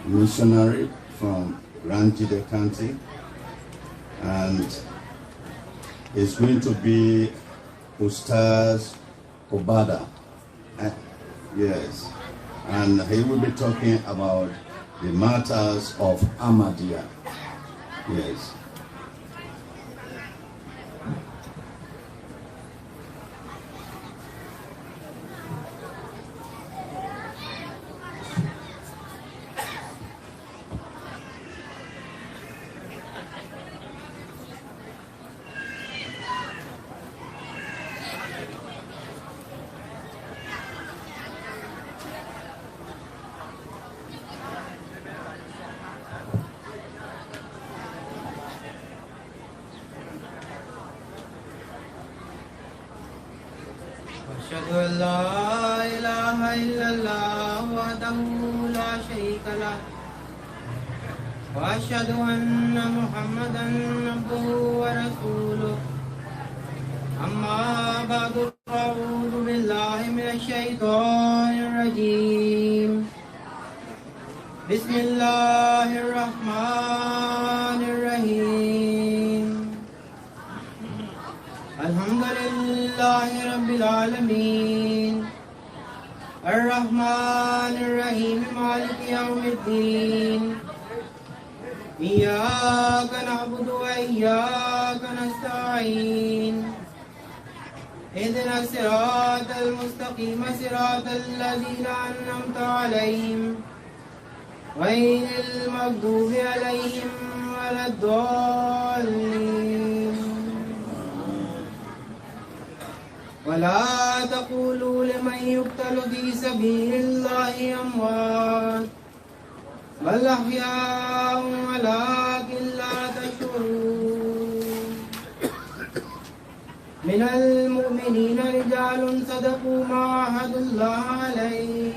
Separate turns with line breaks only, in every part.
missionary from Ranjide County, and it's going to be Ustaz Ubada. Yes, and he will be talking about the Martyrs of Ahmaddiyat. Yes.
أشهد أن لا إله إلا الله وحده لا شريك له وأشهد أن محمدا عبده ورسوله أما بعد أعوذ بالله من الشيطان الرجيم بسم الله الرحمن الرحيم الحمد لله رب العالمين الرحمن الرحيم مالك يوم الدين إياك نعبد وإياك نستعين اهدنا الصراط المستقيم صراط الذين أنعمت عليهم غير المغضوب عليهم ولا الضالين ولا تقولوا لمن يقتل في سبيل الله أموات بل أحياء ولكن لا تشعرون من المؤمنين رجال صدقوا ما عاهدوا الله عليه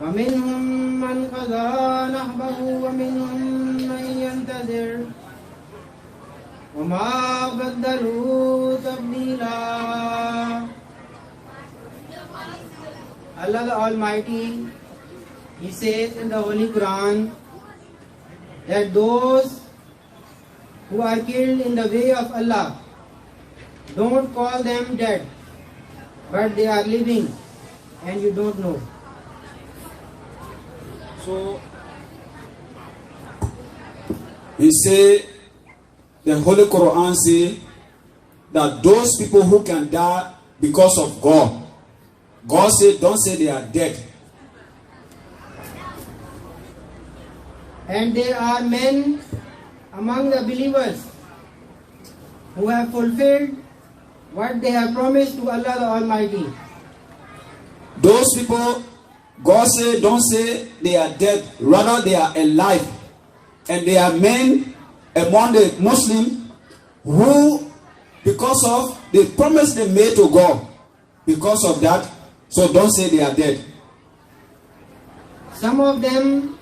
ومنهم من قضى نحبه ومنهم من ينتظر وما بدلوا تبديلا. Allah the Almighty, He says in the Holy Quran that those who are killed in the way of Allah, don't call them dead, but they are living and you don't know.
So He say, the Holy Quran say that those people who can die because of God, God said, don't say they are dead.
And there are men among the believers who have fulfilled what they have promised to Allah the Almighty.
Those people, God said, don't say they are dead, rather they are alive. And they are men among the Muslims who, because of the promise they made to God, because of that, so don't say they are dead.
Some of them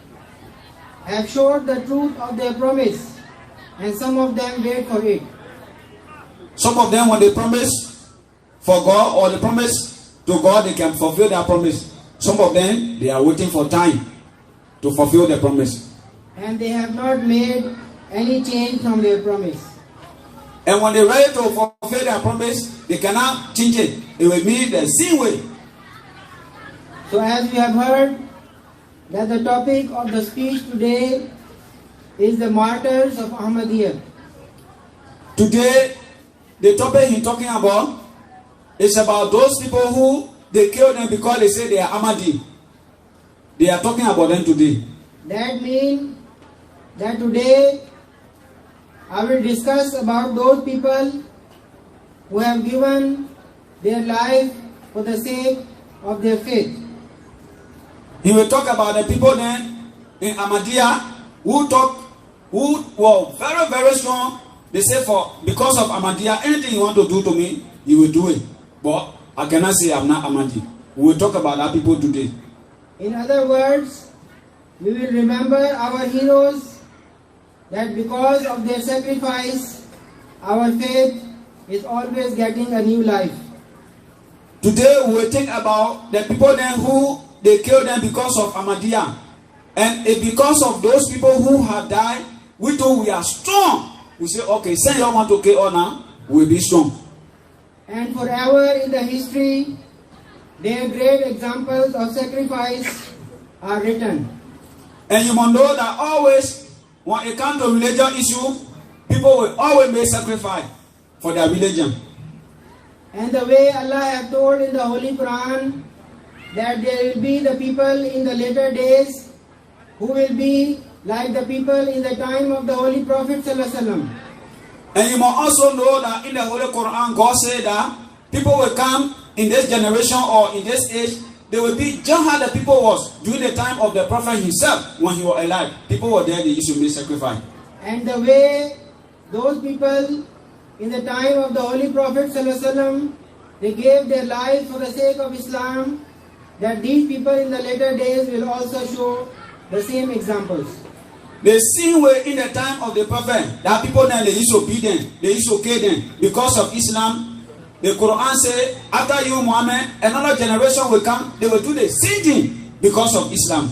have showed the truth of their promise, and some of them wait for it.
Some of them, when they promise for God or they promise to God, they can fulfill their promise. Some of them, they are waiting for time to fulfill their promise.
And they have not made any change from their promise.
And when they're ready to fulfill their promise, they cannot change it. It will be the same way.
So as we have heard, that the topic of the speech today is the Martyrs of Ahmaddiyat.
Today, the topic he's talking about is about those people who they kill them because they say they are Ahmadi. They are talking about them today.
That means that today I will discuss about those people who have given their life for the sake of their faith.
He will talk about the people then in Ahmadiyya who were very, very strong. They say because of Ahmadiyya, anything you want to do to me, you will do it. But I cannot say I'm not Ahmadi. We will talk about our people today.
In other words, we will remember our heroes, that because of their sacrifice, our faith is always getting a new life.
Today we will think about the people then who they killed them because of Ahmadiyya. And because of those people who have died, we too we are strong. We say, okay, send your one to KO now, we'll be strong.
And forever in the history, their great examples of sacrifice are written.
And you must know that always, when it comes to religion issue, people will always make sacrifice for their religion.
And the way Allah has told in the Holy Quran that there will be the people in the later days who will be like the people in the time of the Holy Prophet ﷺ.
And you must also know that in the Holy Quran, God said that people will come in this generation or in this age, they will be just how the people was during the time of the Prophet himself when he was alive. People were there, they used to make sacrifice.
And the way those people in the time of the Holy Prophet ﷺ, they gave their lives for the sake of Islam, that these people in the later days will also show the same examples.
The same way in the time of the Prophet, that people then they used to beat them, they used to kill them because of Islam. The Quran says, after you, Muhammad, another generation will come, they will do the same thing because of Islam.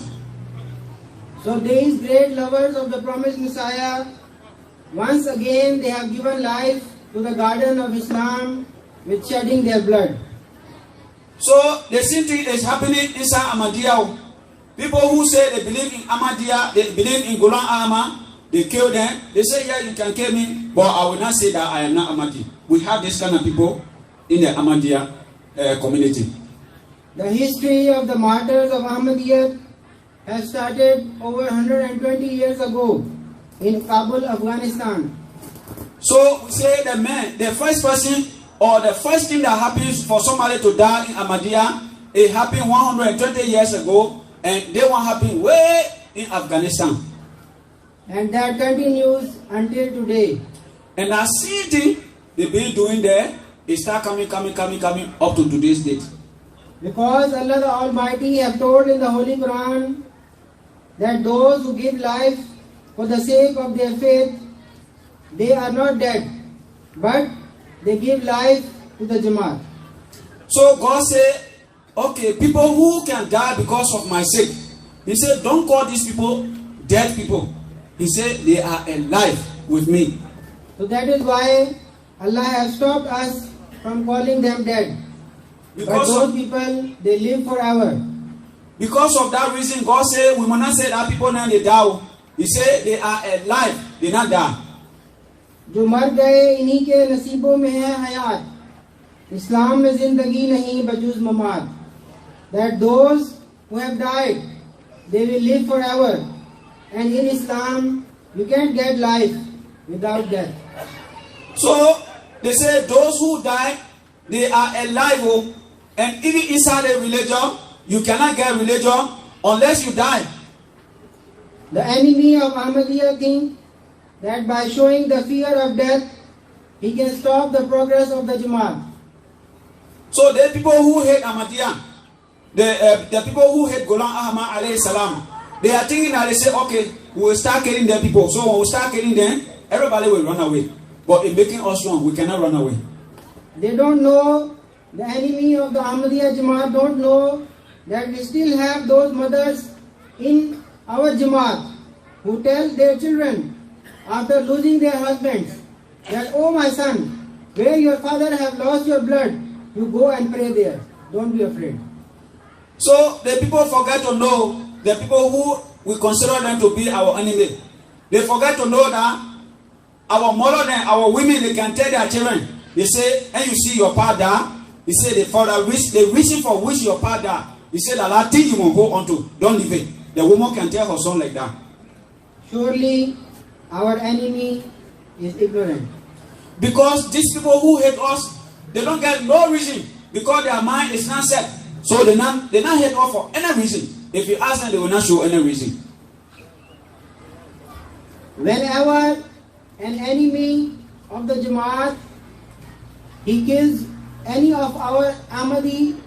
So these great lovers of the promised Messiah, once again they have given life to the garden of Islam with shedding their blood.
So the same thing is happening inside Ahmadiyya. People who say they believe in Ahmadiyya, they believe in Ghulam Ahmad, they kill them. They say, yeah, you can kill me, but I will not say that I am not Ahmadi. We have this kind of people in the Ahmadiyya community.
The history of the Martyrs of Ahmaddiyat has started over 120 years ago in Kabul, Afghanistan.
So we say the first person or the first thing that happens for somebody to die in Ahmadiyya, it happened 120 years ago, and they won't happen way in Afghanistan.
And that continues until today.
And that same thing they've been doing there, it start coming up to today's date.
Because Allah the Almighty have told in the Holy Quran that those who give life for the sake of their faith, they are not dead, but they give life to the Jamaat.
So God said, okay, people who can die because of my sake, He said, don't call these people dead people. He said, they are alive with me.
So that is why Allah has stopped us from calling them dead. But those people, they live forever.
Because of that reason, God said, we must not say that people now they die. He said, they are alive, they not die.
जो मर गए इन्हीं के नसीबों में है हयात, इस्लाम में जिंदगी नहीं बजुज ममात. That those who have died, they will live forever. And in Islam, you can't get life without death.
So, they say those who die, they are alive. And even inside a religion, you cannot get religion unless you die.
The enemy of Ahmadiyya thinks that by showing the fear of death, he can stop the progress of the Jamaat.
So the people who hate Ahmadiyya, the people who hate Ghulam Ahmad alayhi salam, they are thinking that they say, okay, we will start killing their people. So when we start killing them, everybody will run away. But in making us wrong, we cannot run away.
They don't know, the enemy of the Ahmadiyya Jamaat don't know that we still have those mothers in our Jamaat who tell their children after losing their husbands that, oh my son, where your father have lost your blood, you go and pray there. Don't be afraid.
So the people forget to know, the people who we consider them to be our enemy, they forget to know that our mother and our women, they can tell their children, they say, and you see your father, he said the father the reason for which your father, he said that that thing you will hold on to, don't leave it. The woman can tell her son like that.
Surely our enemy is ignorant.
Because these people who hate us, they don't get no reason, because their mind is not set. So they not hate us for any reason. If you ask them, they will not show any reason.
Whenever an enemy of the Jamaat, he kills any of our Ahmadi,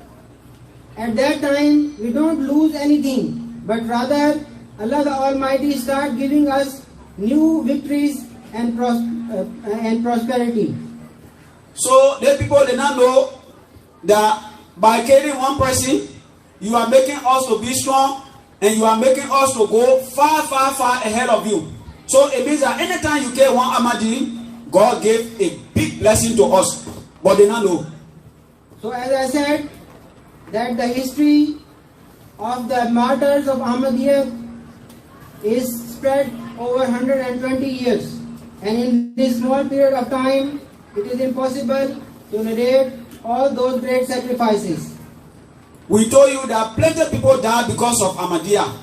at that time we don't lose anything, but rather Allah the Almighty start giving us new victories and prosperity.
So the people did not know that by killing one person, you are making us to be strong, and you are making us to go far, far, far ahead of you. So it means that anytime you get one Ahmadi, God gave a big blessing to us. But they don't know.
So as I said, that the history of the Martyrs of Ahmaddiyat is spread over 120 years. And in this small period of time, it is impossible to narrate all those great sacrifices.
We told you that plenty of people died because of Ahmadiyya.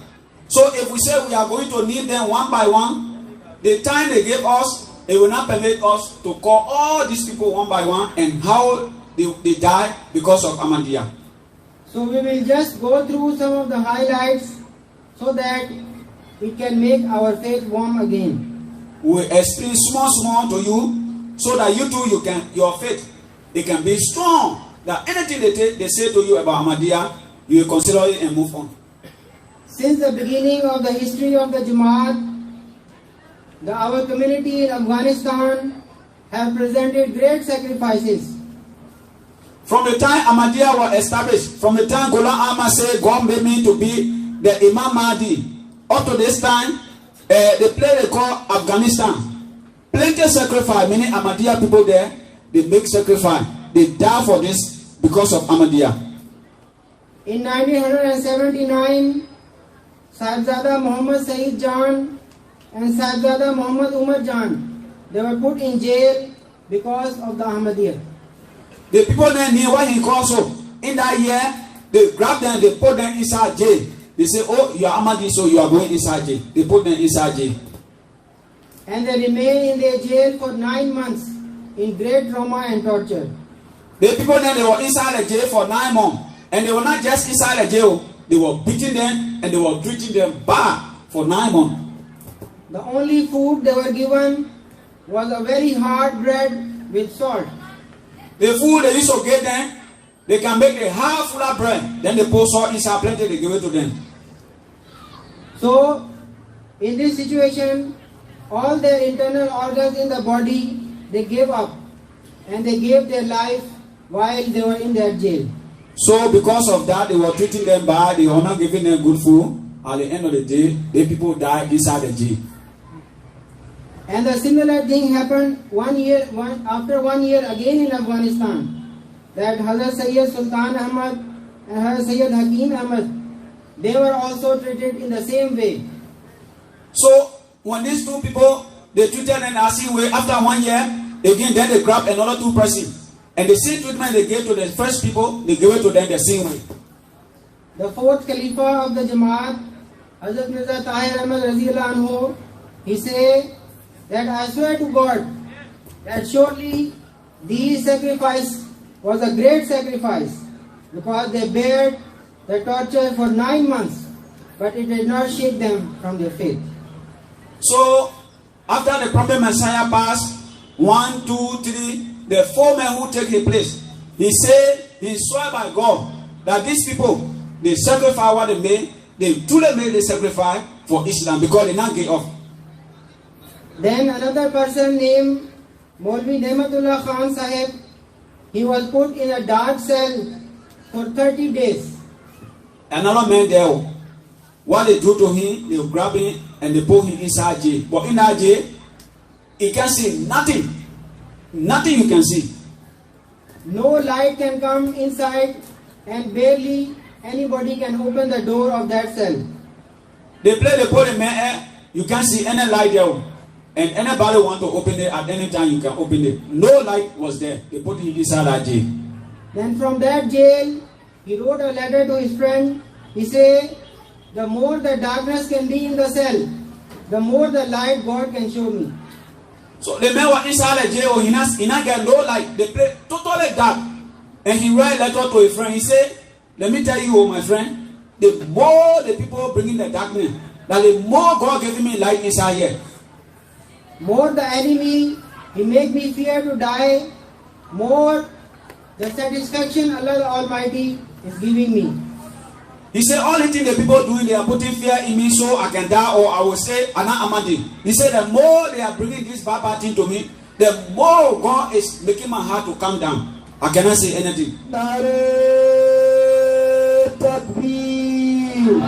So if we say we are going to name them one by one, the time they gave us, it will not permit us to call all these people one by one and how they died because of Ahmadiyya.
So we will just go through some of the highlights so that it can make our faith warm again.
We will explain small to you so that you too, your faith, it can be strong. That anything they say to you about Ahmadiyya, you will consider it and move on.
Since the beginning of the history of the Jamaat, our community in Afghanistan have presented great sacrifices.
From the time Ahmadiyya was established, from the time Ghulam Ahmad said God made me to be the Imam Mahdi, up to this time, the place they call Afghanistan. Plenty of sacrifice, many Ahmadiyya people there, they make sacrifice. They die for this because of Ahmadiyya.
In 1979, Sahibzada Muhammad Saeed Jan and Sahibzada Muhammad Umar Jan, they were put in jail because of the Ahmadiyya.
The people then knew what he called so. In that year, they grabbed them, they put them inside jail. They say, oh, you are Ahmadi, so you are going inside jail. They put them inside jail.
And they remained in their jail for 9 months in great trauma and torture.
The people then, they were inside the jail for 9 months. And they were not just inside the jail, they were beating them and they were treating them bad for 9 months.
The only food they were given was a very hard bread with salt.
The food they used to give them, they can make a half full of bread. Then they pour salt inside plenty, they give it to them.
So, in this situation, all their internal organs in the body, they gave up. And they gave their life while they were in their jail.
So because of that, they were treating them bad, they were not giving them good food. At the end of the day, the people died inside the jail.
And a similar thing happened after 1 year again in Afghanistan. That Hazrat Sayyid Sultan Ahmad and Hazrat Sayyid Hakim Ahmad, they were also treated in the same way.
So when these two people, they treated them in the same way, after 1 year, again then they grabbed another 2 persons. And the same treatment they gave to the first people, they gave it to them the same way.
The 4th Khalifa of the Jamaat, Hazrat Mirza Tahir Ahmad Raziyallahu Anhu, he said that I swear to God that surely these sacrifice was a great sacrifice because they bared the torture for 9 months, but it did not shake them from their faith.
So after the Prophet Messiah passed, 1, 2, 3, the 4 men who take his place, he said, he swore by God that these people, they sacrifice what they made, they truly made the sacrifice for Islam because they not give up.
Then another person named Maulvi Nehmatullah Khan Sahib, he was put in a dark cell for 30 days.
Another man there, what they do to him, they grab him and they put him inside jail. But in that jail, he can see nothing. Nothing you can see.
No light can come inside and barely anybody can open the door of that cell.
They put a man, you can't see any light there. And anybody want to open it at any time, you can open it. No light was there. They put him inside that jail.
Then from that jail, he wrote a letter to his friend. He said, the more the darkness can be in the cell, the more the light God can show me.
So the man was inside the jail, he not get no light. They play totally dark. And he write a letter to a friend. He said, let me tell you, my friend, the more the people bringing the darkness, that the more God giving me light inside here.
More the enemy, he make me fear to die, more the satisfaction Allah the Almighty is giving me.
He said, all the things the people doing, they are putting fear in me so I can die, or I will say, Ana Amadi. He said, the more they are bringing this bad thing to me, the more God is making my heart to calm down. I cannot say anything. Nare Takbir.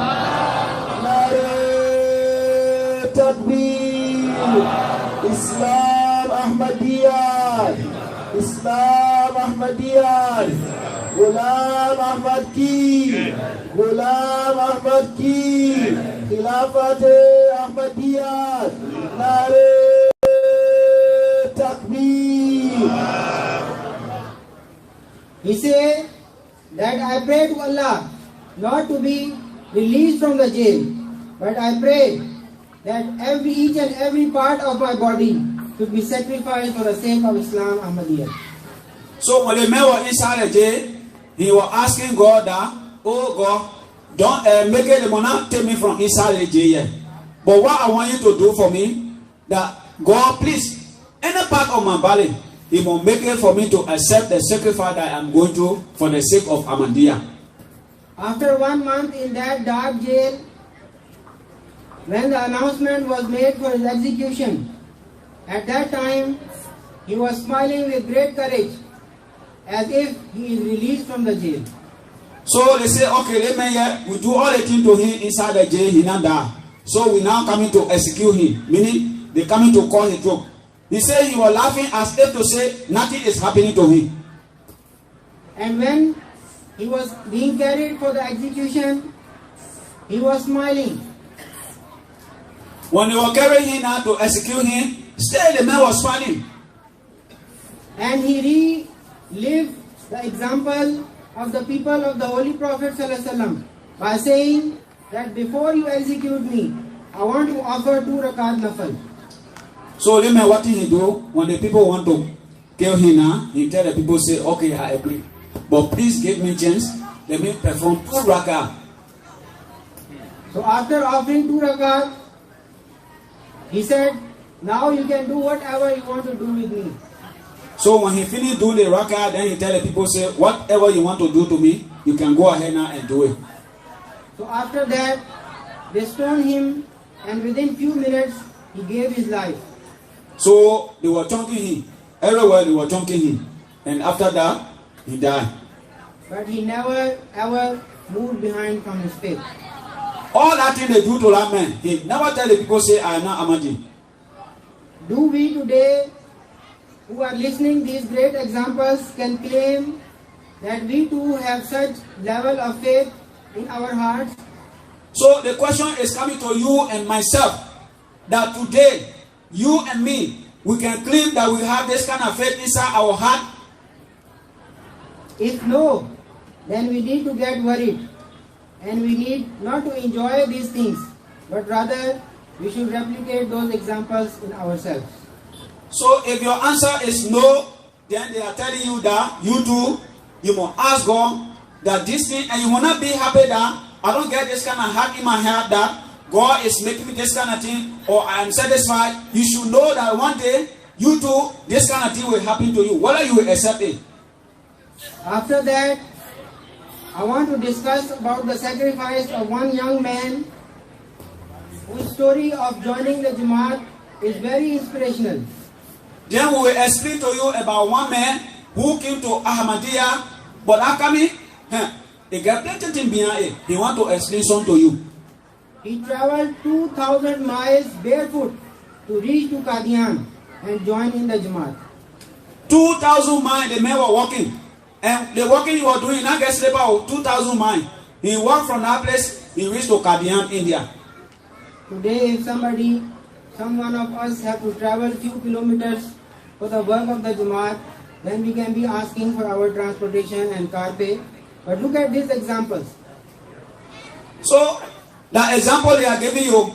Takbir. Islam Ahmaddiyat. Islam Ahmaddiyat. Ghulam Ahmad ki. Ghulam Ahmad ki. Khilafat Ahmaddiyat. Nare Takbir.
He said that I pray to Allah not to be released from the jail, but I pray that each and every part of my body should be sacrificed for the sake of Islam Ahmaddiyat.
So when the man was inside the jail, he was asking God that, oh God, don't make it the money take me from inside the jail yet. But what I want you to do for me, that God, please, any part of my body, He will make it for me to accept the sacrifice that I am going to for the sake of Ahmadiyya.
After 1 month in that dark jail, when the announcement was made for his execution, at that time he was smiling with great courage, as if he is released from the jail.
So they say, okay, let me we do all the things to him inside the jail, he now die. So we now coming to execute him, meaning they coming to call his joke. He said he was laughing as if to say nothing is happening to him.
And when he was being carried for the execution, he was smiling.
When they were carrying him now to execute him, still the man was smiling.
And he relived the example of the people of the Holy Prophet ﷺ by saying that before you execute me, I want to offer 2 rakat nafal.
So let me what he do when the people want to kill him now, he tell the people, say, okay, I agree. But please give me chance, let me perform 2 rakat.
So after offering 2 rakat, he said, now you can do whatever you want to do with me.
So when he finished doing the rakat, then he tell the people, say, whatever you want to do to me, you can go ahead now and do it.
So after that, they stoned him, and within few minutes, he gave his life.
So they were choking him. Everywhere they were choking him. And after that, he died.
But he never ever moved behind from his faith.
All that thing they do to that man, he never tell the people, say, I am not Ahmadi.
Do we today, who are listening these great examples, can claim that we too have such level of faith in our hearts?
So the question is coming to you and myself, that today, you and me, we can claim that we have this kind of faith inside our heart.
If no, then we need to get worried, and we need not to enjoy these things, but rather we should replicate those examples in ourselves.
So if your answer is no, then they are telling you that you too, you must ask God that this thing, and you will not be happy that I don't get this kind of heart in my heart that God is making me this kind of thing, or I am satisfied. You should know that one day, you too, this kind of thing will happen to you, whether you will accept it.
After that, I want to discuss about the sacrifice of one young man whose story of joining the Jamaat is very inspirational.
Then we will explain to you about one man who came to Ahmadiyya, but Akami, he got plenty things behind it. He want to explain something to you.
He traveled 2,000 miles barefoot to reach to Qadian and join in the Jamaat.
2,000 miles the man was walking. And the walking he was doing, not get sleep out 2,000 miles. He walked from that place, he reached to Qadian, India.
Today, if someone of us have to travel few kilometers for the work of the Jamaat, then we can be asking for our transportation and car pay. But look at these examples.
So, the example they are giving you,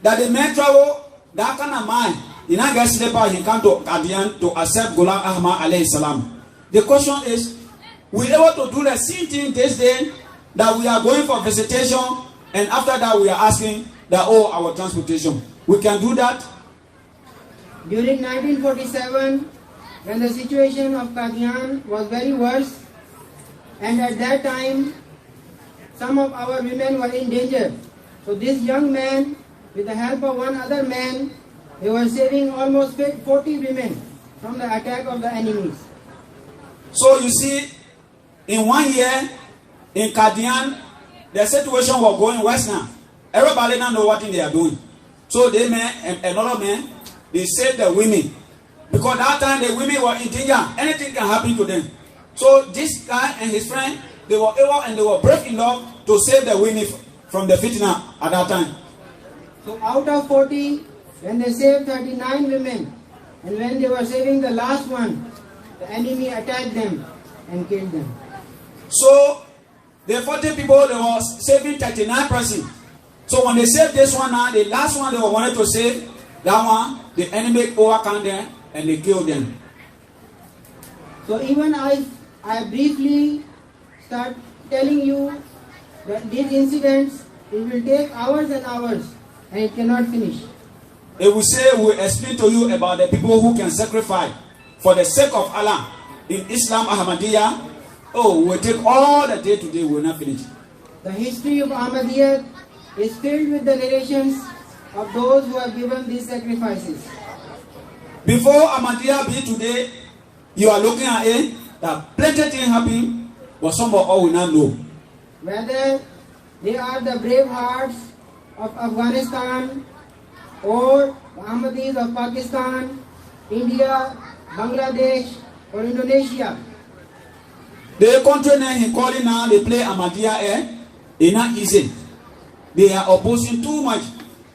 that the man travel, that kind of mind, he not get sleep out, he come to Qadian to accept Ghulam Ahmad alayhi salam. The question is, we able to do the same thing this day, that we are going for visitation, and after that we are asking that, oh, our transportation. We can do that.
During 1947, when the situation of Qadian was very worse, and at that time, some of our women were in danger. So this young man, with the help of one other man, they were saving almost 40 women from the attack of the enemies.
So you see, in 1 year, in Qadian, the situation was going worse now. Everybody now know what they are doing. So they met another man. They saved the women. Because that time the women were in danger. Anything can happen to them. So this guy and his friend, they were able and they were brave enough to save the women from the fitna at that time.
So out of 40, when they saved 39 women, and when they were saving the last one, the enemy attacked them and killed them.
So the 40 people, they were saving 39 persons. So when they saved this one now, the last one they were wanted to save, that one, the enemy overcame them and they killed them.
So even I briefly start telling you that these incidents, it will take hours and hours and it cannot finish.
It will say, we will explain to you about the people who can sacrifice for the sake of Allah in Islam Ahmaddiyat. Oh, we will take all the day today, we will not finish.
The history of Ahmaddiyat is filled with the narrations of those who have given these sacrifices.
Before Ahmadiyya be today, you are looking at it, that plenty things happen, but some of all will not know.
Whether they are the brave hearts of Afghanistan or the Ahmadis of Pakistan, India, Bangladesh or Indonesia.
The country name he calling now, they play Ahmadiyya, it's not easy. They are opposing too much.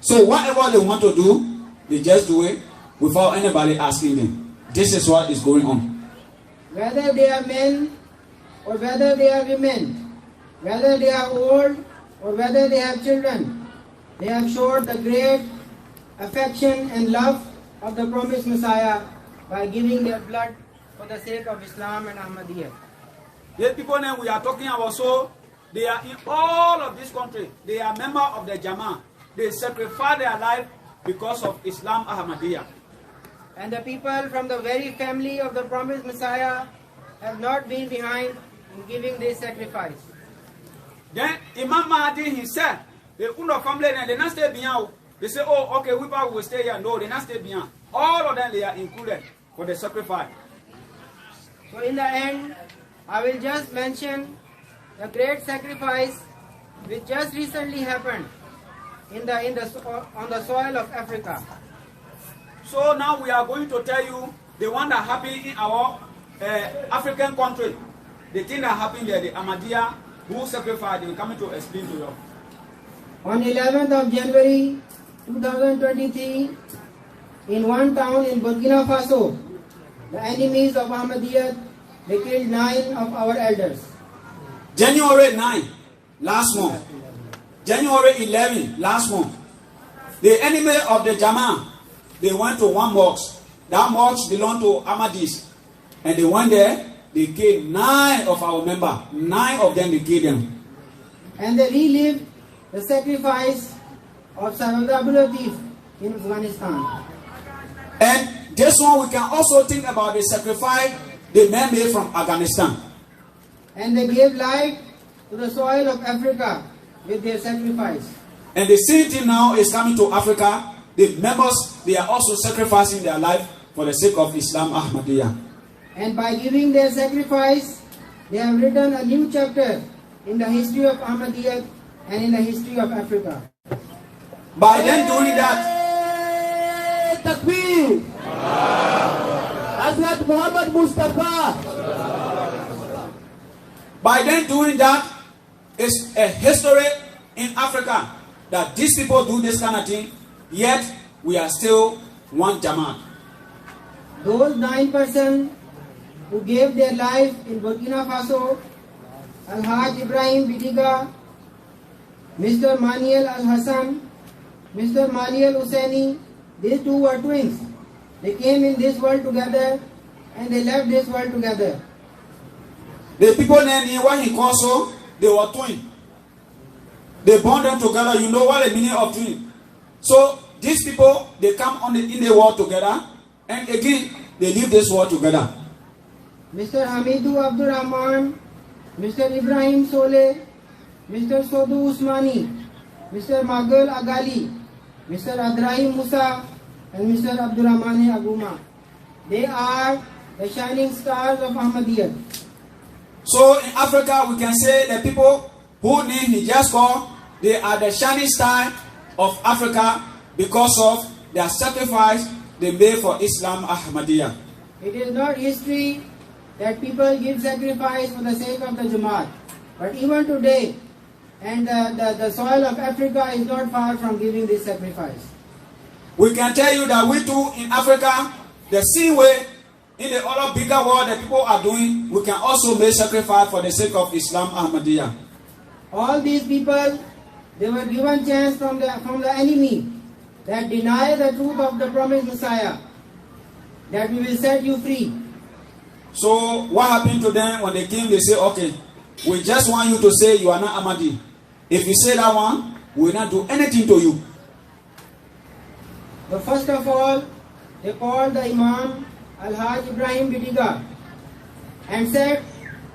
So whatever they want to do, they just do it without anybody asking them. This is what is going on.
Whether they are men or whether they are women, whether they are old or whether they have children, they have showed the great affection and love of the promised Messiah by giving their blood for the sake of Islam and Ahmadiyya.
The people that we are talking about, so they are in all of this country. They are members of the Jama. They sacrifice their life because of Islam Ahmadiyya.
And the people from the very family of the promised Messiah have not been behind in giving this sacrifice.
Then Imam Mahdi himself, the Uno family, they not stay behind. They say, oh, okay, we will stay here. No, they not stay behind. All of them, they are included for the sacrifice.
So in the end, I will just mention the great sacrifice which just recently happened on the soil of Africa.
So now we are going to tell you the one that happened in our African country. The thing that happened there, the Ahmadiyya who sacrificed, they will come to explain to you.
On 11th of January 2023, in one town in Burkina Faso, the enemies of Ahmaddiyat, they killed 9 of our elders.
January 9, last month. January 11, last month. The enemy of the Jama, they went to one mosque. That mosque belonged to Ahmadis. And they went there, they killed 9 of our members. 9 of them, they killed them.
And they relived the sacrifice of Sahib in Afghanistan.
And this one, we can also think about the sacrifice the men made from Afghanistan.
And they gave life to the soil of Africa with their sacrifice.
And the same thing now is coming to Africa. The members, they are also sacrificing their life for the sake of Islam Ahmadiyya.
And by giving their sacrifice, they have written a new chapter in the history of Ahmadiyya and in the history of Africa.
By them doing that,
Takbir! Hazrat Muhammad Mustafa!
by them doing that, it's a history in Africa that these people do this kind of thing, yet we are still one Jamaat.
Those 9 persons who gave their life in Burkina Faso, Al-Haj Ibrahim Bidiga, Mr. Maniel Al-Hassan, Mr. Maniel Hussaini, these 2 were twins. They came in this world together and they left this world together.
The people named what he called so, they were twins. They bond them together. You know what the meaning of twin. So these people, they come in the world together, and again they leave this world together.
Mr. Hamidu Abdur Rahman, Mr. Ibrahim Soleh, Mr. Sodu Usmani, Mr. Magal Agali, Mr. Adrahim Musa, and Mr. Abdurrahmane Aguma. They are the shining stars of Ahmadiyya.
So in Africa, we can say the people who name he just called, they are the shining star of Africa, because of their sacrifice they made for Islam Ahmadiyya.
It is not history that people give sacrifice for the sake of the Jamaat. But even today, and the soil of Africa is not far from giving this sacrifice.
We can tell you that we too in Africa, the same way in the other bigger world that people are doing, we can also make sacrifice for the sake of Islam Ahmadiyya.
All these people, they were given chance from the enemy that deny the truth of the promised Messiah, that we will set you free.
So what happened to them when they came? They say, okay, we just want you to say you are not Ahmadi. If you say that one, we will not do anything to you.
But first of all, they called the Imam Al-Haj Ibrahim Bidiga and said,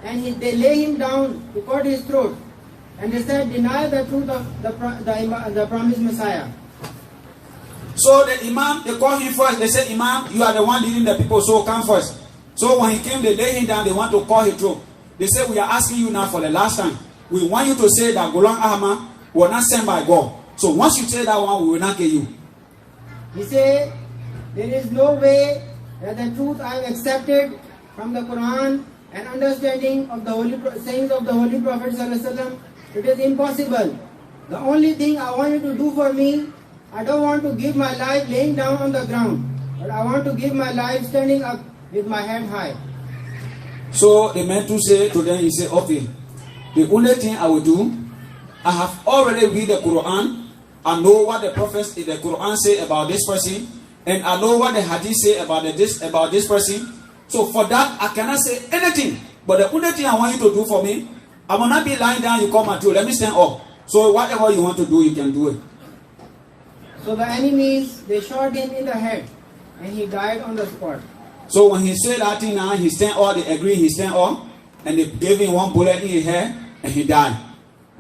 they lay him down to cut his throat. And they said, deny the truth of the promised Messiah.
So the Imam, they called him first. They said, Imam, you are the one leading the people, so come first. So when he came, they lay him down, they want to cut his throat. They said, we are asking you now for the last time. We want you to say that Ghulam Ahmad was not sent by God. So once you say that one, we will not kill you.
He said, there is no way that the truth I have accepted from the Quran and understanding of the holy sayings of the Holy Prophet ﷺ, it is impossible. The only thing I want you to do for me, I don't want to give my life laying down on the ground, but I want to give my life standing up with my head high.
So the man to say to them, he said, okay, the only thing I will do, I have already read the Quran. I know what the prophets in the Quran say about this person, and I know what the Hadith say about this person. So for that, I cannot say anything. But the only thing I want you to do for me, I will not be lying down. You come and do. Let me stand up. So whatever you want to do, you can do it.
So the enemies, they shot him in the head, and he died on the spot.
So when he said that thing now, he stand up. They agree. He stand up, and they gave him one bullet in his head, and he died.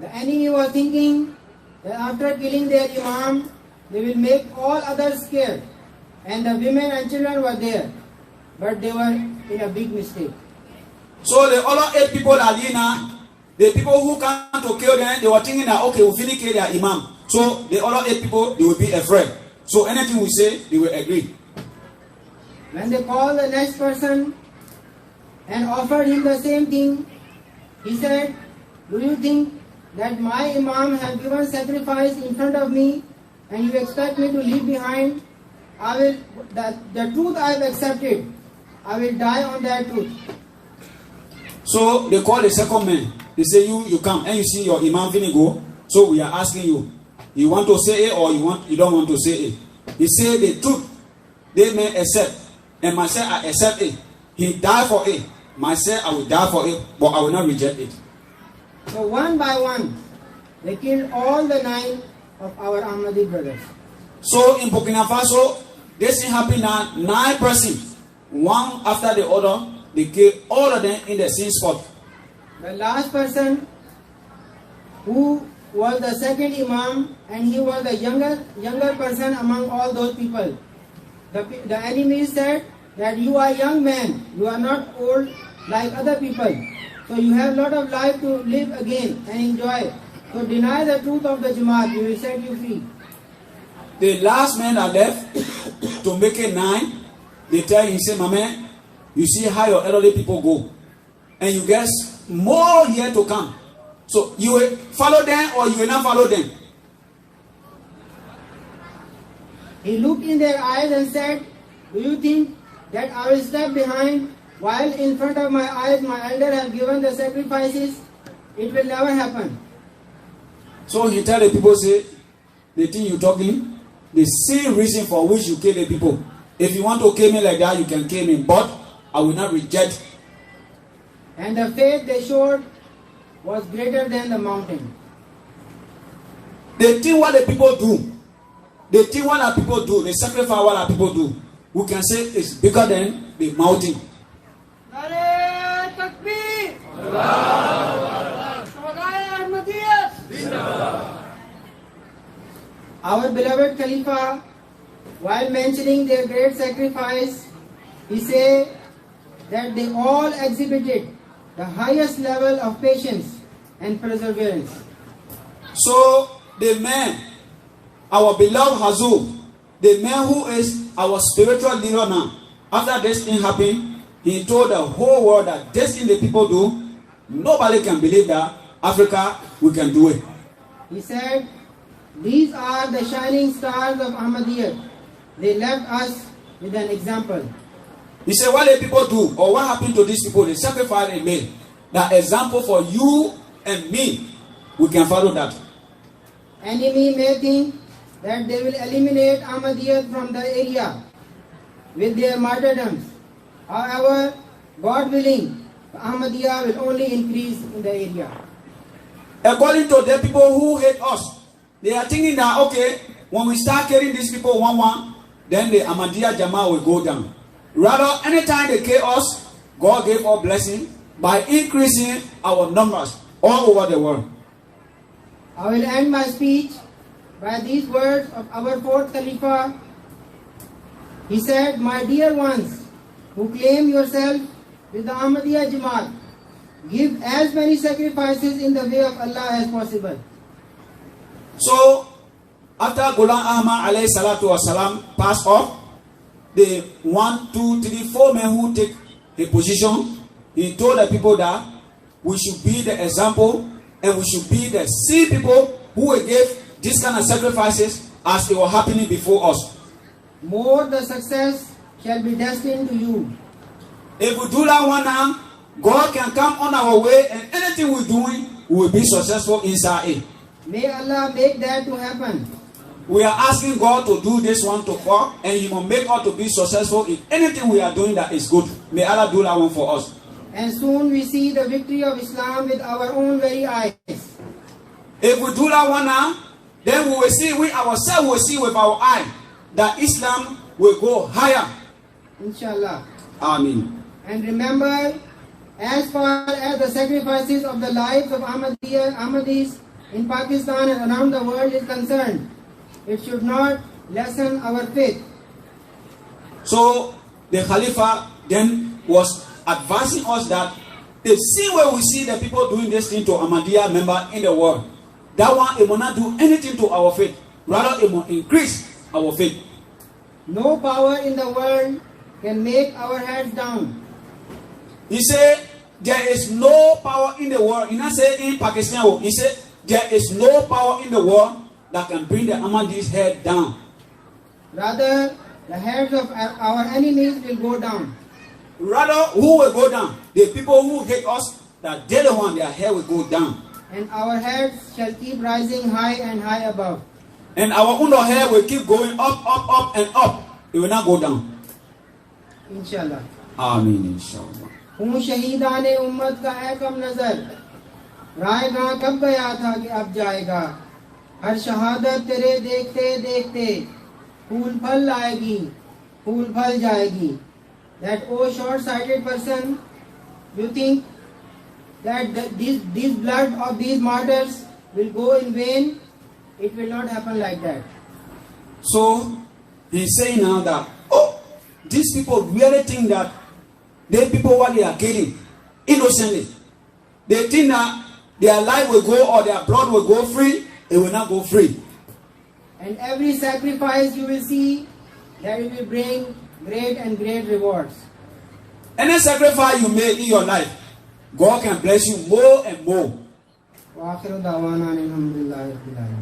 The enemy was thinking that after killing their Imam, they will make all others scared. And the women and children were there. But they were in a big mistake.
So the other 8 people are there now. The people who come to kill them, they were thinking that, okay, we'll finish kill their Imam. So the other 8 people, they will be afraid. So anything we say, they will agree.
When they called the next person and offered him the same thing, he said, do you think that my Imam has given sacrifice in front of me and you expect me to leave behind? The truth I have accepted, I will die on that truth.
So they call the second man. They say, you come and you see your Imam go. So we are asking you, you want to say it or you don't want to say it? He said the truth they may accept. And myself, I accept it. He died for it. Myself, I will die for it, but I will not reject it.
So one by one, they killed all the 9 of our Ahmadi brothers.
So in Burkina Faso, this thing happened now. 9 persons, one after the other, they killed all of them in the same spot.
The last person, who was the second Imam, and he was the younger person among all those people. The enemy said that you are young man, you are not old like other people. So you have a lot of life to live again and enjoy. So deny the truth of the Jamaat, we will set you free.
The last man that left to make it 9, they tell him, say, my man, you see how your elderly people go. And you guess more here to come. So you will follow them or you will not follow them.
He looked in their eyes and said, do you think that I will step behind while in front of my eyes my elder have given the sacrifices? It will never happen.
So he tell the people, say, the thing you talking, the same reason for which you kill the people. If you want to kill me like that, you can kill me, but I will not reject.
And the faith they showed was greater than the mountain.
They think what the people do. They think what our people do. They sacrifice what our people do. We can say it's bigger than the mountain.
Our beloved Khalifa, while mentioning their great sacrifice, he said that they all exhibited the highest level of patience and perseverance.
So the men our beloved Hazul, the man who is our spiritual leader now, after this thing happened, he told the whole world that this thing the people do, nobody can believe that Africa, we can do it.
He said, these are the shining stars of Ahmaddiyat. They left us with an example.
He said, what the people do, or what happened to these people, they sacrifice a male. That example for you and me, we can follow that.
Enemy may think that they will eliminate Ahmaddiyat from the area with their martyrdoms. However, God willing, Ahmadiyya will only increase in the area.
According to the people who hate us, they are thinking that, okay, when we start killing these people one, then the Ahmadiyya Jama will go down. Rather, anytime they kill us, God gave us blessing by increasing our numbers all over the world.
I will end my speech by these words of our fourth Khalifa. He said, my dear ones who claim yourself with the Ahmadiyya Jamaat, give as many sacrifices in the way of Allah as possible.
So, after Maulana Ahmad alayhi salatu wasalam passed off, the 1, 2, 3, 4 men who take a position, he told the people that we should be the example and we should be the same people who will give this kind of sacrifices as they were happening before us.
More the success shall be destined to you.
If we do that one now, God can come on our way and anything we're doing, we will be successful inside it.
May Allah make that to happen.
We are asking God to do this one to fall, and He will make us to be successful in anything we are doing that is good. May Allah do that one for us.
And soon we see the victory of Islam with our own very eyes.
If we do that one now, then we will see, we ourselves will see with our eye that Islam will go higher.
Inshallah.
Amen.
And remember, as far as the sacrifices of the lives of Ahmadis in Pakistan and around the world is concerned, it should not lessen our faith.
So the Khalifa then was advising us that the same way we see the people doing this thing to Ahmadiyya member in the world, that one it will not do anything to our faith. Rather, it will increase our faith.
No power in the world can make our heads down.
He said, there is no power in the world. He not say in Pakistan. He said, there is no power in the world that can bring the Ahmadis' head down.
Rather, the heads of our enemies will go down.
Rather, who will go down? The people who hate us, that they're the one, their head will go down.
And our heads shall keep rising high and high above.
And our own head will keep going up and up. It will not go down.
Inshallah.
Amen, inshallah.
हूँ शहीदाने उम्मत का है कम नजर रायगा कब गया था कि अब जाएगा हर शहादत तेरे देखते देखते फूल फल आएगी फूल फल जाएगी. That short-sighted person, you think that this blood of these martyrs will go in vain? It will not happen like that.
So he's saying now that these people really think that the people what they are killing innocently, they think that their life will go or their blood will go free. It will not go free.
And every sacrifice you will see that it will bring great and great rewards.
Any sacrifice you make in your life, God can bless you more and more.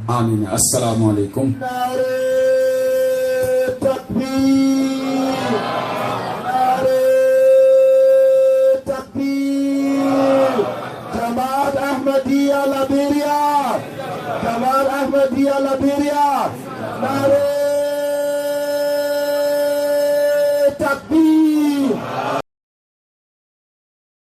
Amen. Assalamu alaikum.
Jamaat Ahmadiyya Liberia. Jamaat Ahmadiyya Liberia. Nare Takbir.